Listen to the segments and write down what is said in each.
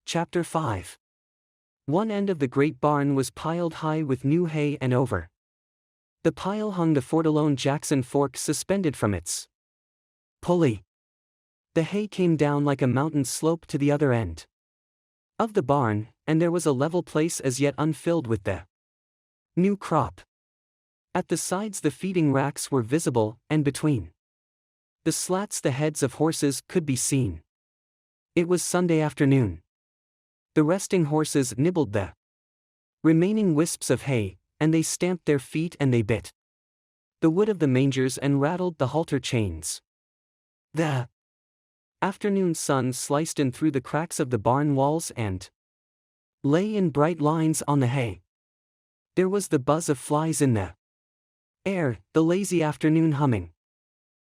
Chapter 5. One end of the great barn was piled high with new hay and over the pile hung the Fortalone Jackson fork suspended from its pulley. The hay came down like a mountain slope to the other end of the barn, and there was a level place as yet unfilled with the new crop. At the sides the feeding racks were visible, and between the slats the heads of horses could be seen. It was Sunday afternoon. The resting horses nibbled the remaining wisps of hay, and they stamped their feet and they bit the wood of the mangers and rattled the halter chains. The afternoon sun sliced in through the cracks of the barn walls and lay in bright lines on the hay. There was the buzz of flies in the air, the lazy afternoon humming.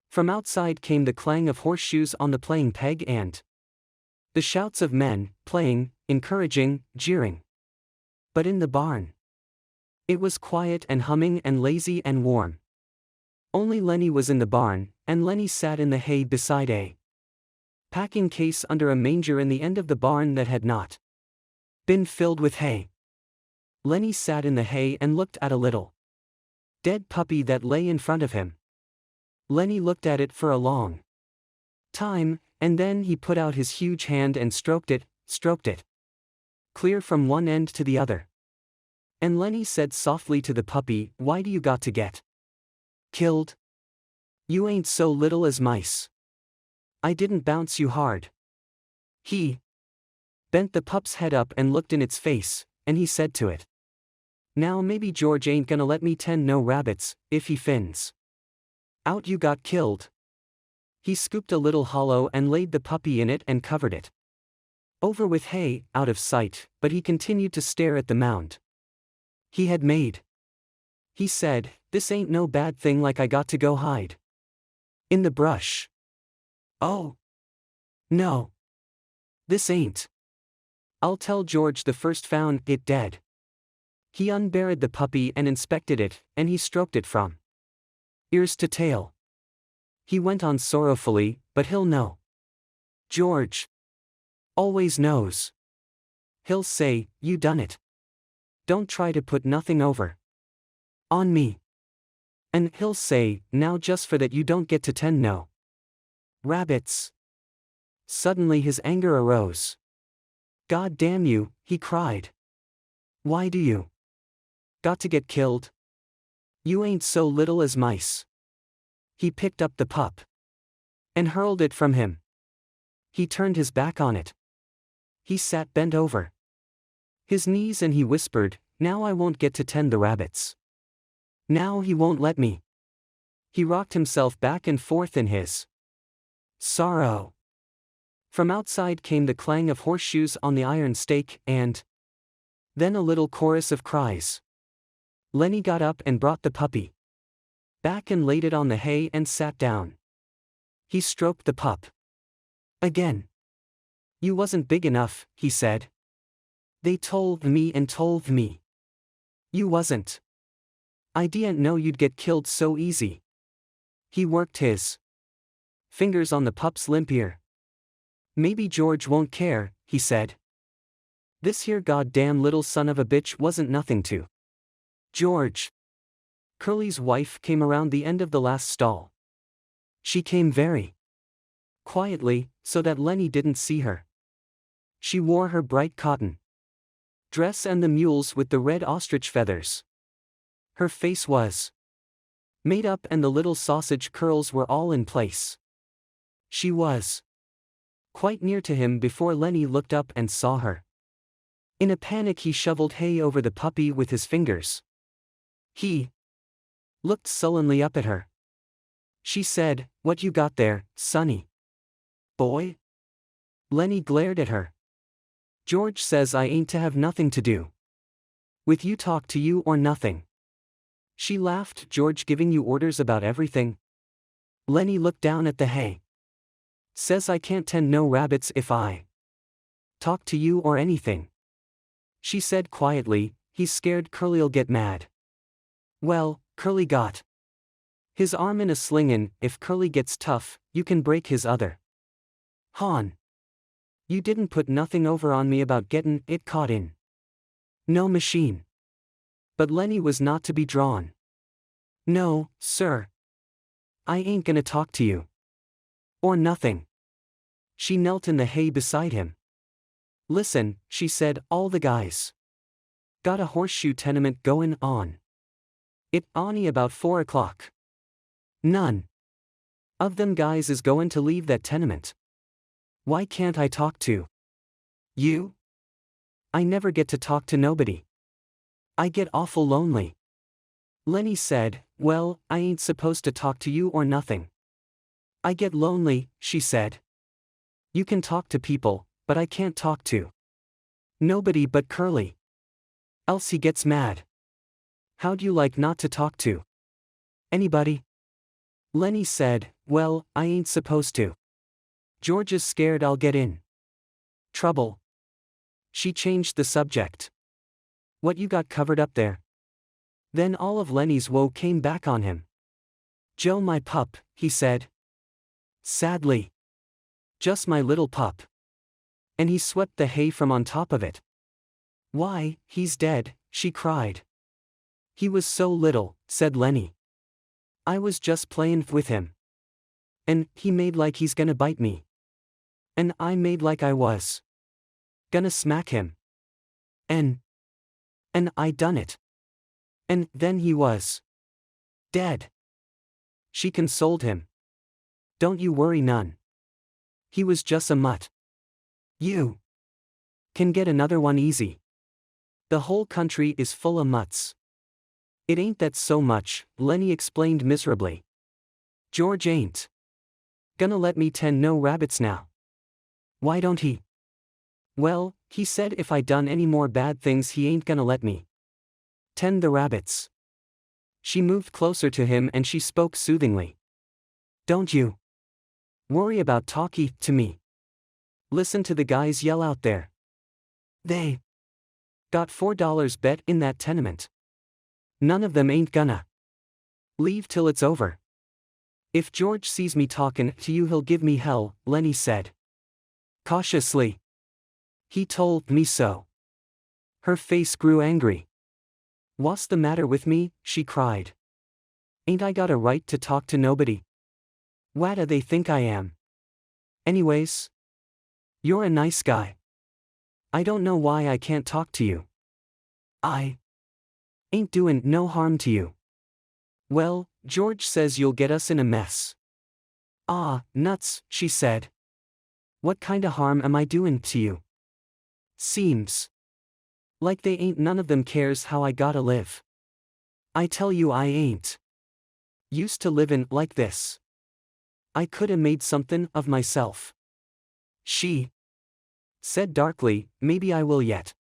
From outside came the clang of horseshoes on the playing peg and the shouts of men, playing, encouraging, jeering. But in the barn, it was quiet and humming and lazy and warm. Only Lenny was in the barn, and Lenny sat in the hay beside a packing case under a manger in the end of the barn that had not been filled with hay. Lenny sat in the hay and looked at a little dead puppy that lay in front of him. Lenny looked at it for a long time, and then he put out his huge hand and stroked it, clear from one end to the other. And Lenny said softly to the puppy, "Why do you got to get killed? You ain't so little as mice. I didn't bounce you hard." He bent the pup's head up and looked in its face, and he said to it, "Now maybe George ain't gonna let me tend no rabbits, if he fins out you got killed." He scooped a little hollow and laid the puppy in it and covered it over with hay, out of sight, but he continued to stare at the mound he had made. He said, "This ain't no bad thing like I got to go hide in the brush. Oh, no. This ain't. I'll tell George the first found it dead." He unburied the puppy and inspected it, and he stroked it from ears to tail. He went on sorrowfully, "But he'll know. George always knows. He'll say, 'You done it. Don't try to put nothing over on me.' And he'll say, 'Now just for that you don't get to tend no rabbits.'" Suddenly his anger arose. "God damn you," he cried. "Why do you got to get killed? You ain't so little as mice." He picked up the pup and hurled it from him. He turned his back on it. He sat bent over his knees and he whispered, "Now I won't get to tend the rabbits. Now he won't let me." He rocked himself back and forth in his sorrow. From outside came the clang of horseshoes on the iron stake, and then a little chorus of cries. Lenny got up and brought the puppy back and laid it on the hay and sat down. He stroked the pup again. "You wasn't big enough," he said. "They told me. You wasn't. I didn't know you'd get killed so easy." He worked his fingers on the pup's limp ear. "Maybe George won't care," he said. "This here goddamn little son of a bitch wasn't nothing to George." Curly's wife came around the end of the last stall. She came very quietly, so that Lenny didn't see her. She wore her bright cotton dress and the mules with the red ostrich feathers. Her face was made up and the little sausage curls were all in place. She was quite near to him before Lenny looked up and saw her. In a panic he shoveled hay over the puppy with his fingers. He looked sullenly up at her. She said, "What you got there, sonny boy?" Lenny glared at her. "George says I ain't to have nothing to do with you, talk to you or nothing." She laughed. "George giving you orders about everything?" Lenny looked down at the hay. "Says I can't tend no rabbits if I talk to you or anything." She said quietly, "He's scared Curly'll get mad." Well, Curly got his arm in a sling and, if Curly gets tough, you can break his other. Han. You didn't put nothing over on me about gettin' it caught in no machine. But Lenny was not to be drawn. No, sir. I ain't gonna talk to you. Or nothing. She knelt in the hay beside him. Listen, she said, all the guys got a horseshoe tenement goin' on. It only about 4 o'clock. None of them guys is goin' to leave that tenement. Why can't I talk to you? I never get to talk to nobody. I get awful lonely. Lenny said, well, I ain't supposed to talk to you or nothing. I get lonely, she said. You can talk to people, but I can't talk to nobody but Curly. Else he gets mad. How'd you like not to talk to anybody? Lenny said, well, I ain't supposed to. George is scared I'll get in trouble. She changed the subject. What you got covered up there? Then all of Lenny's woe came back on him. Joe, my pup, he said. Sadly. Just my little pup. And he swept the hay from on top of it. Why, he's dead, she cried. He was so little, said Lenny. I was just playin' with him. And he made like he's gonna bite me. And I made like I was gonna smack him. And I done it. And then he was dead. She consoled him. Don't you worry none. He was just a mutt. You can get another one easy. The whole country is full of mutts. It ain't that so much, Lenny explained miserably. George ain't gonna let me tend no rabbits now. Why don't he? Well, he said if I done any more bad things he ain't gonna let me tend the rabbits. She moved closer to him and she spoke soothingly. Don't you worry about talkie to me. Listen to the guys yell out there. They got $4 bet in that tenement. None of them ain't gonna leave till it's over. If George sees me talkin' to you he'll give me hell, Lenny said cautiously. He told me so. Her face grew angry. What's the matter with me? She cried. Ain't I got a right to talk to nobody? What do they think I am? Anyways, you're a nice guy. I don't know why I can't talk to you. I ain't doin' no harm to you. Well, George says you'll get us in a mess. Ah, nuts, she said. What kinda harm am I doin' to you? Seems like they ain't none of them cares how I gotta live. I tell you I ain't used to livin' like this. I coulda made somethin' of myself. She said darkly, maybe I will yet.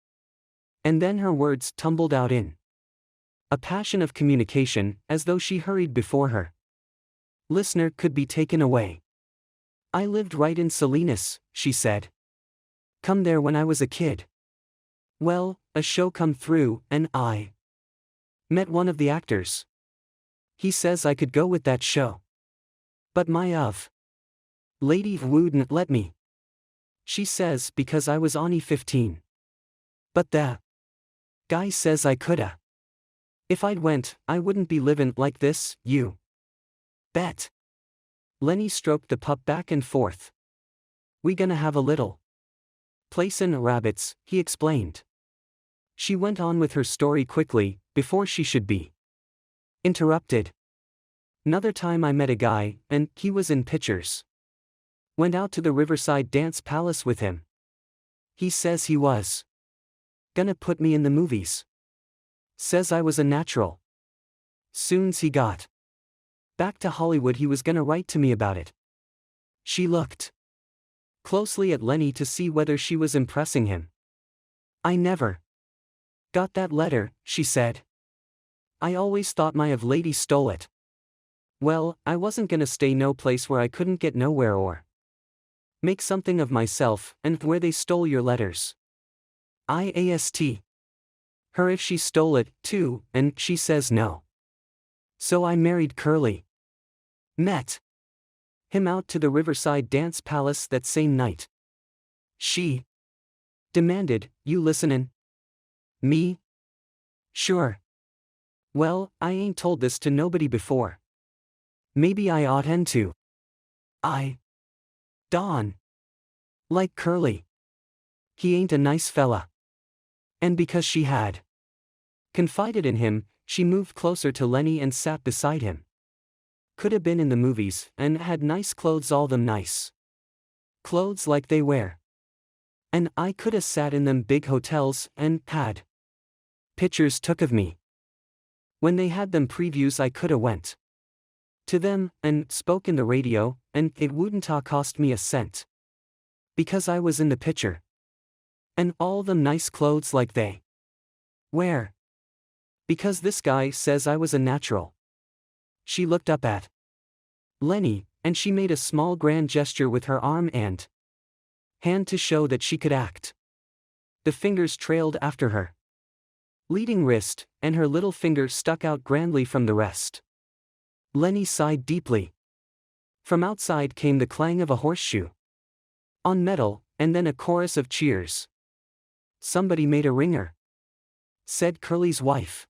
And then her words tumbled out in a passion of communication, as though she hurried before her listener could be taken away. I lived right in Salinas, she said. Come there when I was a kid. Well, a show come through, and I met one of the actors. He says I could go with that show. But my lady wouldn't let me. She says because I was only 15. But the guy says I coulda. If I'd went, I wouldn't be livin' like this, you bet. Lenny stroked the pup back and forth. We gonna have a little placin' rabbits, he explained. She went on with her story quickly, before she should be interrupted. Another time I met a guy, and he was in pictures. Went out to the Riverside Dance Palace with him. He says he was gonna put me in the movies. Says I was a natural. Soon's he got back to Hollywood he was gonna write to me about it. She looked closely at Lenny to see whether she was impressing him. I never got that letter, she said. I always thought my lady stole it. Well, I wasn't gonna stay no place where I couldn't get nowhere or make something of myself, and where they stole your letters. I asked her if she stole it, too, and she says no. So I married Curly. Met him out to the Riverside Dance Palace that same night. She demanded, you listenin'? Me? Sure. Well, I ain't told this to nobody before. Maybe I oughtn't to. Don. Like Curly. He ain't a nice fella. And because she had confided in him, she moved closer to Lenny and sat beside him. Coulda been in the movies, and had nice clothes, all them nice clothes like they wear. And I coulda sat in them big hotels, and had pictures took of me. When they had them previews, I coulda went to them, and spoke in the radio, and it wouldn't ha cost me a cent. Because I was in the picture. And all them nice clothes like they wear. Because this guy says I was a natural. She looked up at Lenny, and she made a small grand gesture with her arm and hand to show that she could act. The fingers trailed after her leading wrist, and her little finger stuck out grandly from the rest. Lenny sighed deeply. From outside came the clang of a horseshoe on metal, and then a chorus of cheers. Somebody made a ringer, said Curly's wife.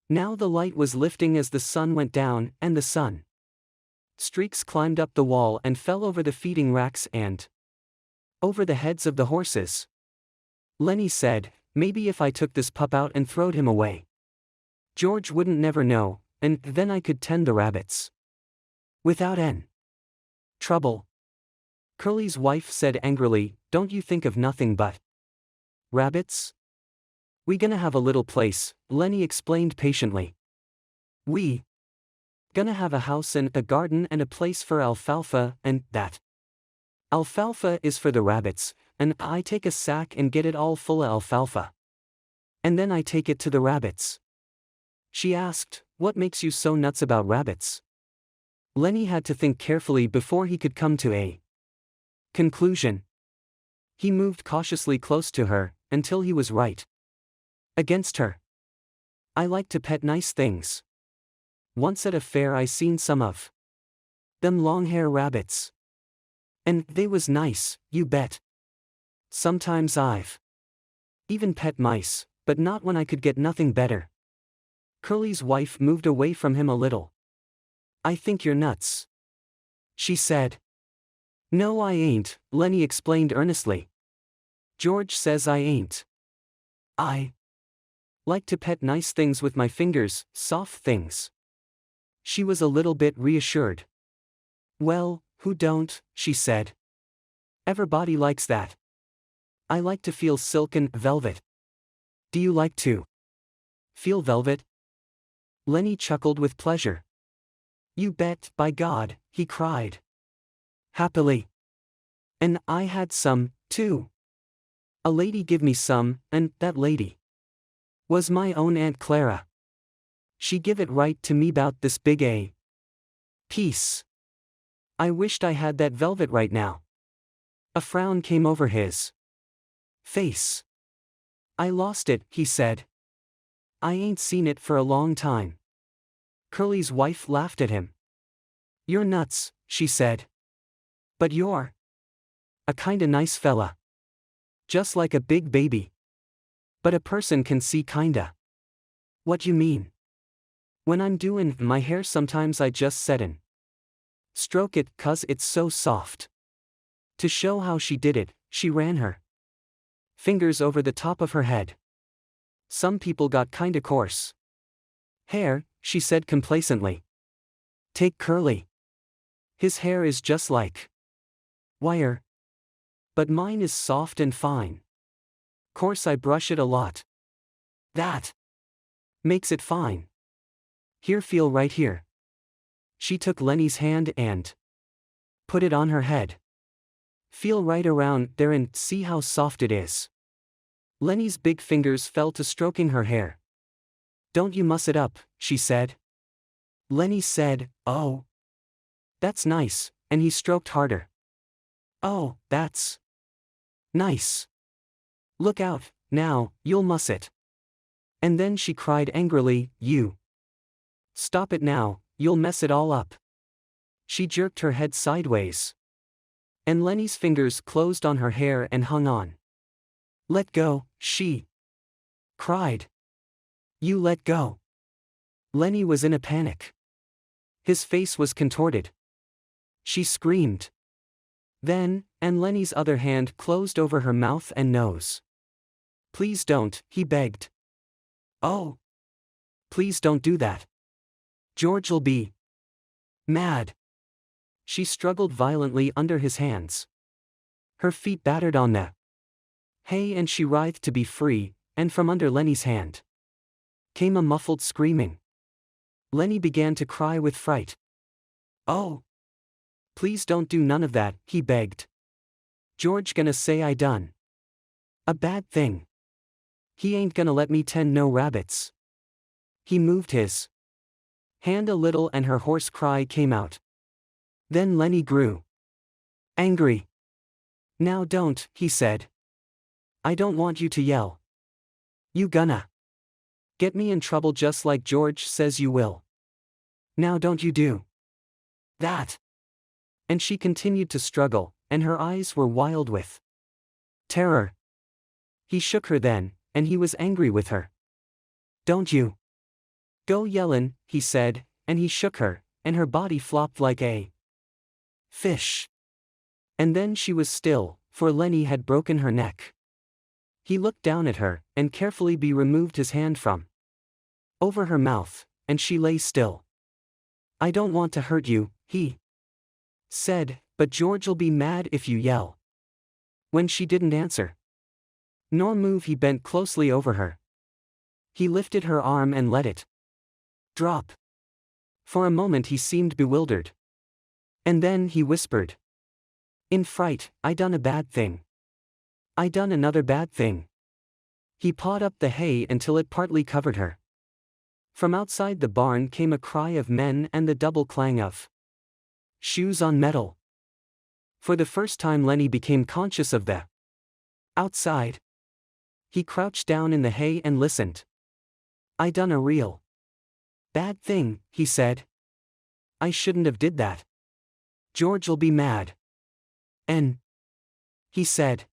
Now the light was lifting as the sun went down, and the sun streaks climbed up the wall and fell over the feeding racks and over the heads of the horses. Lenny said, maybe if I took this pup out and throwed him away, George wouldn't never know, and then I could tend the rabbits without any trouble. Curly's wife said angrily, don't you think of nothing but rabbits? We gonna have a little place, Lenny explained patiently. We gonna have a house and a garden and a place for alfalfa, and that alfalfa is for the rabbits, and I take a sack and get it all full of alfalfa. And then I take it to the rabbits. She asked, what makes you so nuts about rabbits? Lenny had to think carefully before he could come to a conclusion. He moved cautiously close to her, until he was right against her. I like to pet nice things. Once at a fair I seen some of them long-hair rabbits. And they was nice, you bet. Sometimes I've even pet mice, but not when I could get nothing better. Curly's wife moved away from him a little. I think you're nuts, she said. No, I ain't, Lenny explained earnestly. George says I ain't. I like to pet nice things with my fingers, soft things. She was a little bit reassured. Well, who don't, she said. Everybody likes that. I like to feel silk and velvet. Do you like to feel velvet? Lenny chuckled with pleasure. You bet, by God, he cried happily. And I had some, too. A lady give me some, and that lady was my own Aunt Clara. She give it right to me 'bout this big a piece. I wished I had that velvet right now. A frown came over his face. I lost it, he said. I ain't seen it for a long time. Curly's wife laughed at him. You're nuts, she said. But you're a kinda nice fella. Just like a big baby. But a person can see kinda what you mean. When I'm doin' my hair sometimes I just set and stroke it 'cause it's so soft. To show how she did it, she ran her fingers over the top of her head. Some people got kinda coarse hair, she said complacently. Take Curly. His hair is just like wire. But mine is soft and fine. Course I brush it a lot. That makes it fine. Here, feel right here. She took Lenny's hand and put it on her head. Feel right around there and see how soft it is. Lenny's big fingers fell to stroking her hair. Don't you muss it up, she said. Lenny said, oh. That's nice, and he stroked harder. Oh, that's nice. Look out, now, you'll muss it. And then she cried angrily, you. Stop it now, you'll mess it all up. She jerked her head sideways. And Lenny's fingers closed on her hair and hung on. "Let go," she cried. "You let go." Lenny was in a panic. His face was contorted. She screamed. Then, and Lenny's other hand closed over her mouth and nose. "Please don't," he begged. "Oh. Please don't do that. George'll be mad." She struggled violently under his hands. Her feet battered on the hay and she writhed to be free, and from under Lenny's hand came a muffled screaming. Lenny began to cry with fright. "Oh. Please don't do none of that," he begged. "George gonna say I done a bad thing. He ain't gonna let me tend no rabbits." He moved his hand a little and her hoarse cry came out. Then Lenny grew angry. "Now don't," he said. "I don't want you to yell. You gonna get me in trouble just like George says you will. Now don't you do that." And she continued to struggle, and her eyes were wild with terror. He shook her then, and he was angry with her. "Don't you go yellin'," he said, and he shook her, and her body flopped like a fish. And then she was still, for Lenny had broken her neck. He looked down at her, and carefully removed his hand from over her mouth, and she lay still. "I don't want to hurt you," he said, "but George'll be mad if you yell." When she didn't answer nor move, he bent closely over her. He lifted her arm and let it drop. For a moment he seemed bewildered. And then he whispered in fright, "I done a bad thing. I done another bad thing." He pawed up the hay until it partly covered her. From outside the barn came a cry of men and the double clang of shoes on metal. For the first time Lenny became conscious of the outside. He crouched down in the hay and listened. "I done a real bad thing," he said. "I shouldn't have did that. George'll be mad. And," he said,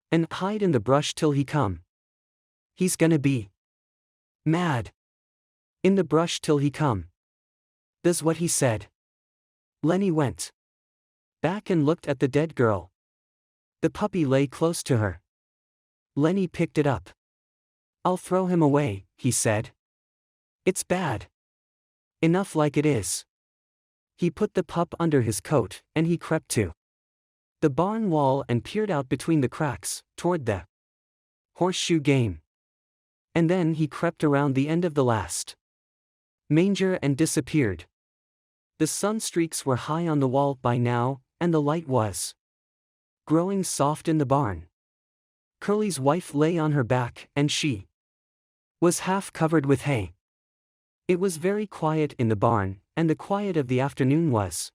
"and hide in the brush till he come. He's gonna be mad. In the brush till he come." That's what he said. Lenny went back and looked at the dead girl. The puppy lay close to her. Lenny picked it up. "I'll throw him away," he said. "It's bad enough like it is." He put the pup under his coat, and he crept to the barn wall and peered out between the cracks, toward the horseshoe game. And then he crept around the end of the last manger and disappeared. The sun streaks were high on the wall by now, and the light was growing soft in the barn. Curly's wife lay on her back, and she was half covered with hay. It was very quiet in the barn, and the quiet of the afternoon was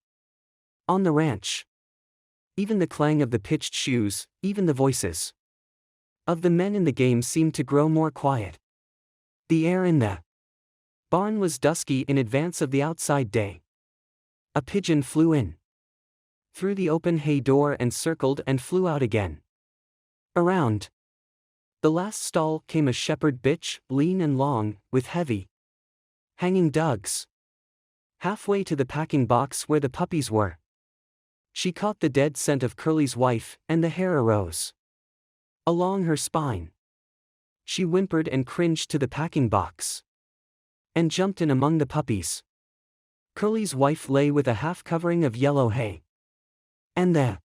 on the ranch. Even the clang of the pitched shoes, even the voices of the men in the game seemed to grow more quiet. The air in the barn was dusky in advance of the outside day. A pigeon flew in through the open hay door and circled and flew out again. Around the last stall came a shepherd bitch, lean and long, with heavy hanging dugs. Halfway to the packing box where the puppies were, she caught the dead scent of Curly's wife, and the hair arose along her spine. She whimpered and cringed to the packing box and jumped in among the puppies. Curly's wife lay with a half covering of yellow hay. And the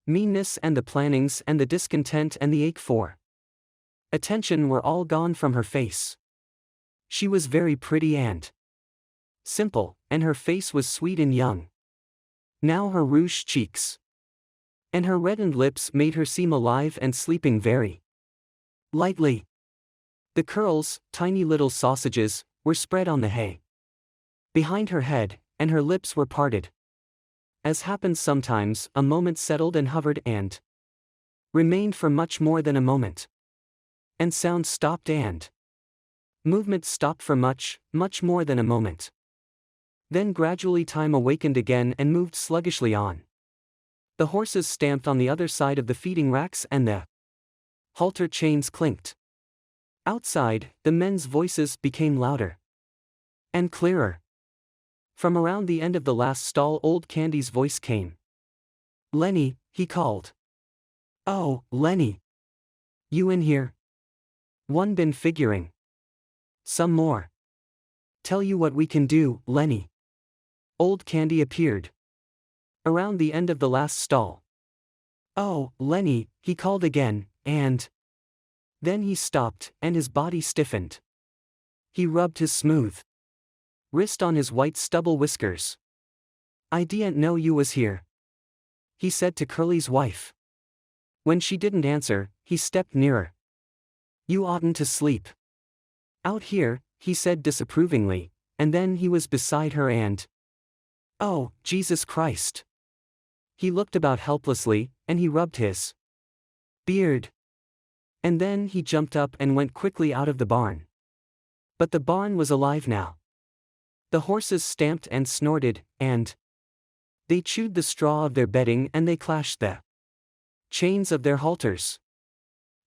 meanness and the plannings and the discontent and the ache for attention were all gone from her face. She was very pretty and simple, and her face was sweet and young. Now her rouged cheeks and her reddened lips made her seem alive and sleeping very lightly. The curls, tiny little sausages, were spread on the hay behind her head, and her lips were parted. As happens sometimes, a moment settled and hovered and remained for much more than a moment. And sound stopped and movement stopped for much, much more than a moment. Then gradually time awakened again and moved sluggishly on. The horses stamped on the other side of the feeding racks and the halter chains clinked. Outside, the men's voices became louder and clearer. From around the end of the last stall, old Candy's voice came. "Lenny," he called. "Oh, Lenny. You in here?" "One been figuring. Some more. Tell you what we can do, Lenny." Old Candy appeared around the end of the last stall. "Oh, Lenny," he called again, and then he stopped, and his body stiffened. He rubbed his smooth wrist on his white stubble whiskers. "I didn't know you was here," he said to Curly's wife. When she didn't answer, he stepped nearer. "You oughtn't to sleep out here," he said disapprovingly, and then he was beside her and oh, Jesus Christ. He looked about helplessly, and he rubbed his beard. And then he jumped up and went quickly out of the barn. But the barn was alive now. The horses stamped and snorted, and they chewed the straw of their bedding and they clashed the chains of their halters.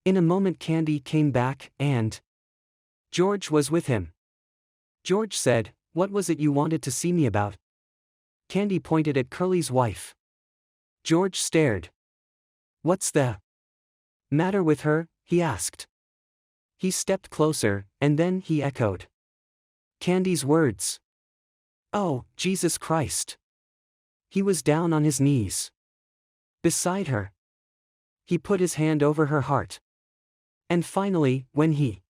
In a moment Candy came back, and George was with him. George said, "What was it you wanted to see me about?" Candy pointed at Curly's wife. George stared. "What's the matter with her?" he asked. He stepped closer, and then he echoed Candy's words. "Oh, Jesus Christ." He was down on his knees beside her. He put his hand over her heart. And finally, when he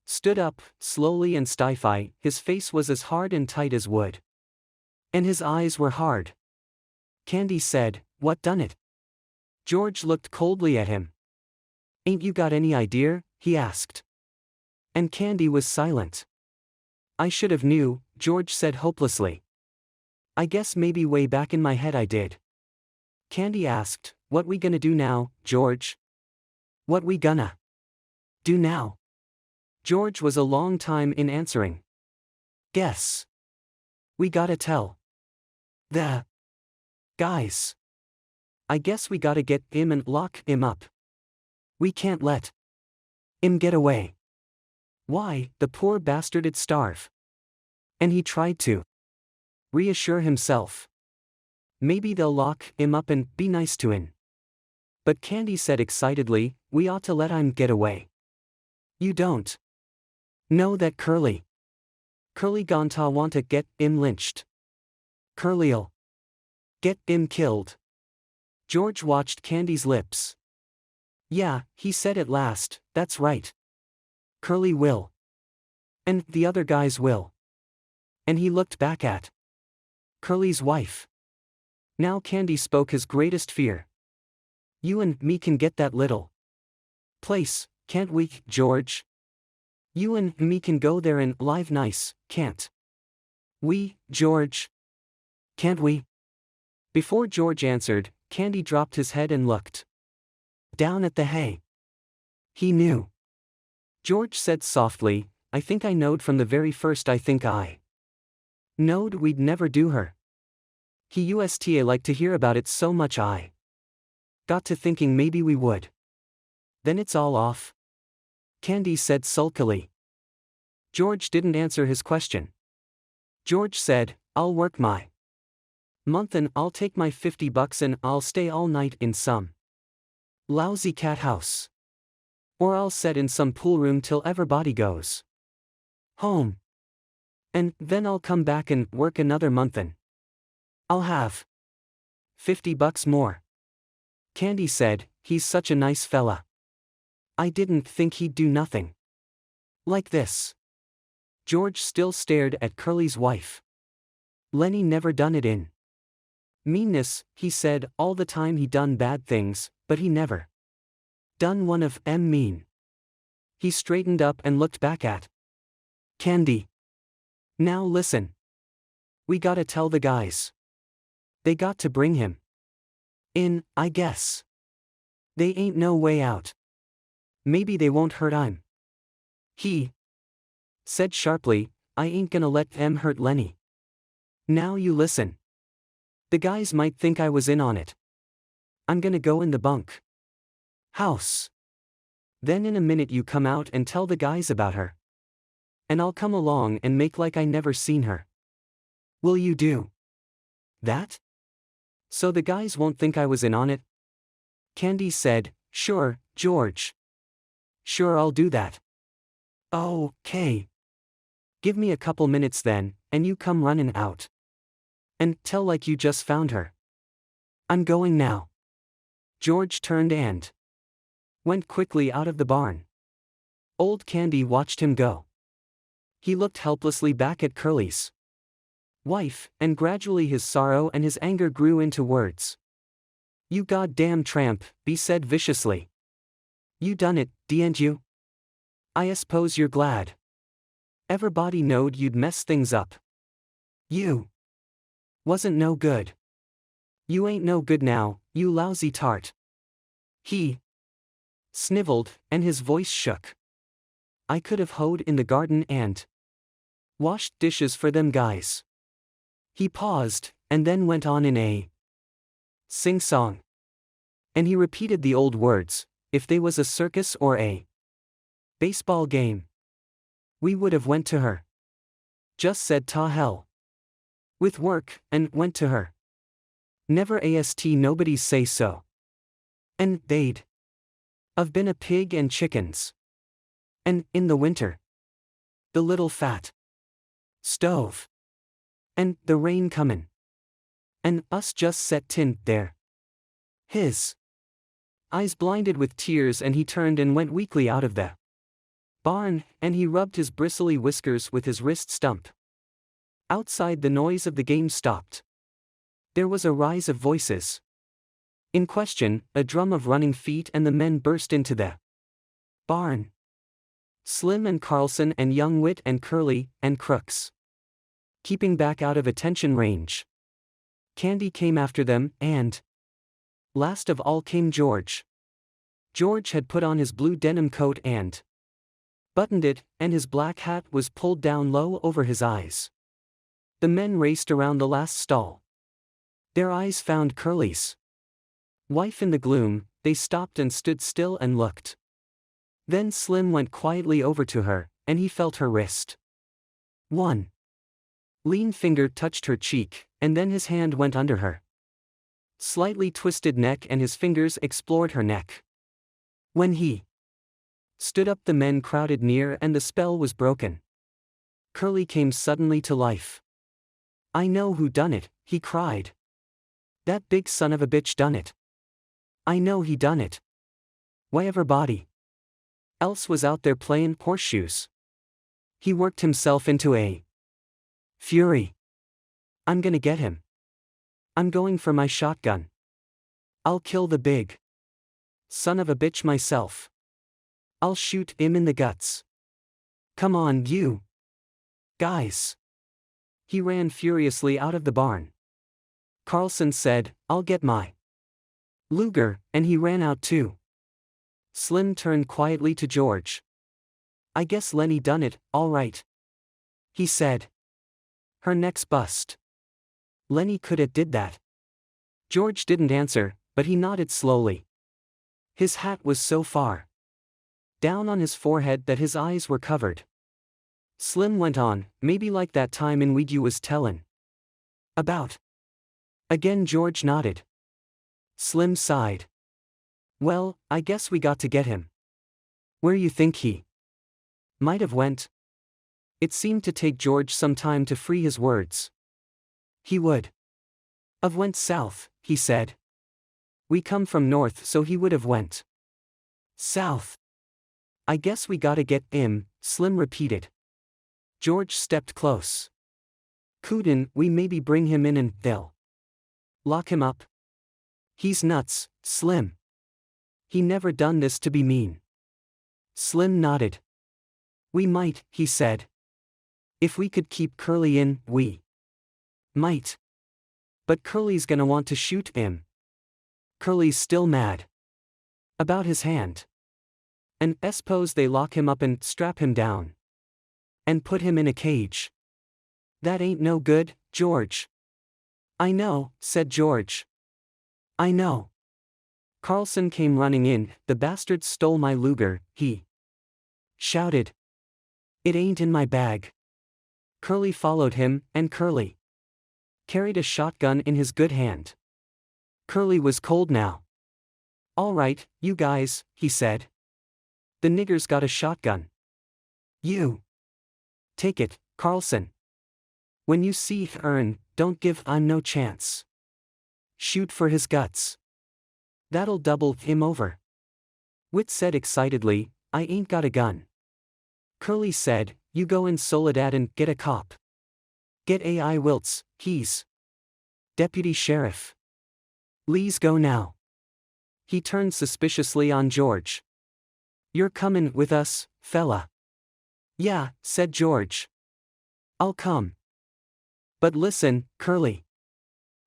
stood up, slowly and stiff, his face was as hard and tight as wood. And his eyes were hard. Candy said, "What done it?" George looked coldly at him. "Ain't you got any idea?" he asked. And Candy was silent. "I should have knew," George said hopelessly. "I guess maybe way back in my head I did." Candy asked, "What we gonna do now, George?" "What we gonna do now?" George was a long time in answering. "Guess we gotta tell the guys. I guess we gotta get him and lock him up. We can't let him get away. Why, the poor bastard'd starve." And he tried to reassure himself. "Maybe they'll lock him up and be nice to him." But Candy said excitedly, "We ought to let him get away. You don't know that Curly gonta want to get him lynched. Curly'll get him killed." George watched Candy's lips. "Yeah," he said at last, "that's right. Curly will. And the other guys will." And he looked back at Curly's wife. Now Candy spoke his greatest fear. "You and me can get that little place, can't we, George? You and me can go there and live nice, can't we, George? Can't we?" Before George answered, Candy dropped his head and looked down at the hay. He knew. George said softly, "I think I knowed from the very first. I think I knowed we'd never do her. He used like to hear about it so much I got to thinking maybe we would. Then it's all off." Candy said sulkily. George didn't answer his question. George said, "I'll work my month and I'll take my $50 and I'll stay all night in some lousy cat house. Or I'll set in some pool room till everybody goes home. And then I'll come back and work another month and I'll have $50 more." Candy said, "He's such a nice fella. I didn't think he'd do nothing like this." George still stared at Curly's wife. "Lenny never done it in meanness," he said. "All the time he done bad things, but he never done one of 'em mean." He straightened up and looked back at Candy. "Now listen. We gotta tell the guys. They got to bring him in, I guess. They ain't no way out. Maybe they won't hurt him." He said sharply, "I ain't gonna let them hurt Lenny. Now you listen. The guys might think I was in on it. I'm gonna go in the bunk house. Then in a minute you come out and tell the guys about her. And I'll come along and make like I never seen her. Will you do that? So the guys won't think I was in on it? Candy said, Sure, George. Sure, I'll do that. Okay. Give me a couple minutes then, and you come running out. And tell like you just found her. I'm going now. George turned and went quickly out of the barn. Old Candy watched him go. He looked helplessly back at Curly's wife, and gradually his sorrow and his anger grew into words. You goddamn tramp, he said viciously. You done it, didn't you? I suppose you're glad. Everybody knowed you'd mess things up. You wasn't no good. You ain't no good now, you lousy tart. He sniveled, and his voice shook. I could have hoed in the garden and washed dishes for them guys. He paused, and then went on in a sing-song. And he repeated the old words, if they was a circus or a baseball game, we would have went to her. Just said ta hell with work, and went to her. Never ast nobody's say so. And they'd have been a pig and chickens. And, in the winter, the little fat stove. And the rain comin'. And us just set tin there. His eyes blinded with tears, and he turned and went weakly out of the barn, and he rubbed his bristly whiskers with his wrist stump. Outside, the noise of the game stopped. There was a rise of voices. In question, a drum of running feet, and the men burst into the barn. Slim and Carlson and Young Wit and Curly and Crooks, keeping back out of attention range. Candy came after them, and last of all came George. George had put on his blue denim coat and buttoned it, and his black hat was pulled down low over his eyes. The men raced around the last stall. Their eyes found Curly's wife in the gloom. They stopped and stood still and looked. Then Slim went quietly over to her, and he felt her wrist. One lean finger touched her cheek, and then his hand went under her slightly twisted neck, and his fingers explored her neck. When he stood up, the men crowded near, and the spell was broken. Curly came suddenly to life. I know who done it, he cried. That big son of a bitch done it. I know he done it. Why everybody else was out there playin' horseshoes. He worked himself into a fury. I'm gonna get him. I'm going for my shotgun. I'll kill the big son of a bitch myself. I'll shoot him in the guts. Come on, you guys. He ran furiously out of the barn. Carlson said, I'll get my Luger, and he ran out too. Slim turned quietly to George. I guess Lenny done it, all right, he said. Her neck's bust. Lenny coulda did that. George didn't answer, but he nodded slowly. His hat was so far down on his forehead that his eyes were covered. Slim went on, maybe like that time in weed you was tellin' about. Again George nodded. Slim sighed. Well, I guess we got to get him. Where you think he might have went? It seemed to take George some time to free his words. He would have went south, he said. We come from north, so he would have went south. I guess we gotta get him, Slim repeated. George stepped close. Couldn't we maybe bring him in and they'll lock him up? He's nuts, Slim. He never done this to be mean. Slim nodded. We might, he said. If we could keep Curly in, we might. But Curly's gonna want to shoot him. Curly's still mad about his hand. And suppose they lock him up and strap him down and put him in a cage. That ain't no good, George. I know, said George. I know. Carlson came running in. "The bastards stole my Luger," he shouted. "It ain't in my bag." Curly followed him, and Curly carried a shotgun in his good hand. Curly was cold now. "All right, you guys," he said. "The nigger's got a shotgun. You take it, Carlson. When you see Ern, don't give him no chance. Shoot for his guts. That'll double him over." Wit said excitedly, "I ain't got a gun." Curly said, "You go in Soledad and get a cop. Get A.I. Wiltz, he's deputy sheriff. Lee's go now." He turned suspiciously on George. "You're comin' with us, fella?" "Yeah," said George. "I'll come. But listen, Curly.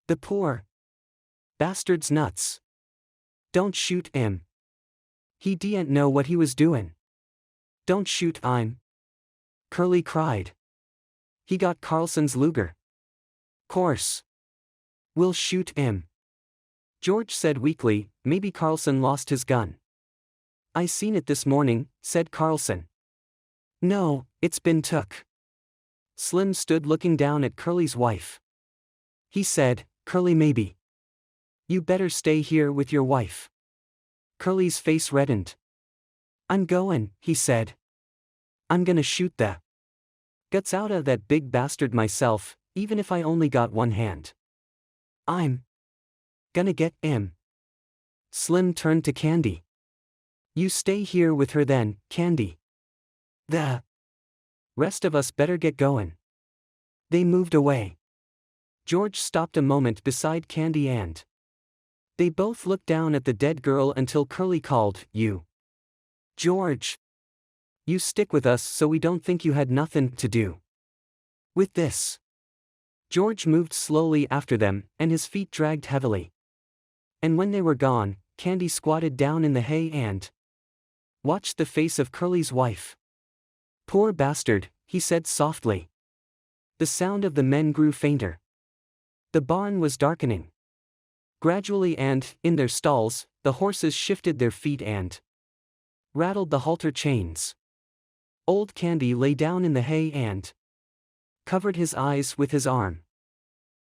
The poor bastard's nuts. Don't shoot him. He didn't know what he was doing." "Don't shoot him," Curly cried. "He got Carlson's Luger. Course. We'll shoot him." George said weakly, "Maybe Carlson lost his gun." "I seen it this morning," said Carlson. "No, it's been took." Slim stood looking down at Curly's wife. He said, "Curly, maybe you better stay here with your wife." Curly's face reddened. "I'm goin'," he said. "I'm gonna shoot the guts out of that big bastard myself, even if I only got one hand. I'm gonna get him." Slim turned to Candy. "You stay here with her then, Candy. The rest of us better get going." They moved away. George stopped a moment beside Candy and they both looked down at the dead girl until Curly called, "You, George. You stick with us so we don't think you had nothing to do with this." George moved slowly after them, and his feet dragged heavily. And when they were gone, Candy squatted down in the hay and watched the face of Curly's wife. "Poor bastard," he said softly. The sound of the men grew fainter. The barn was darkening. Gradually and, in their stalls, the horses shifted their feet and rattled the halter chains. Old Candy lay down in the hay and covered his eyes with his arm.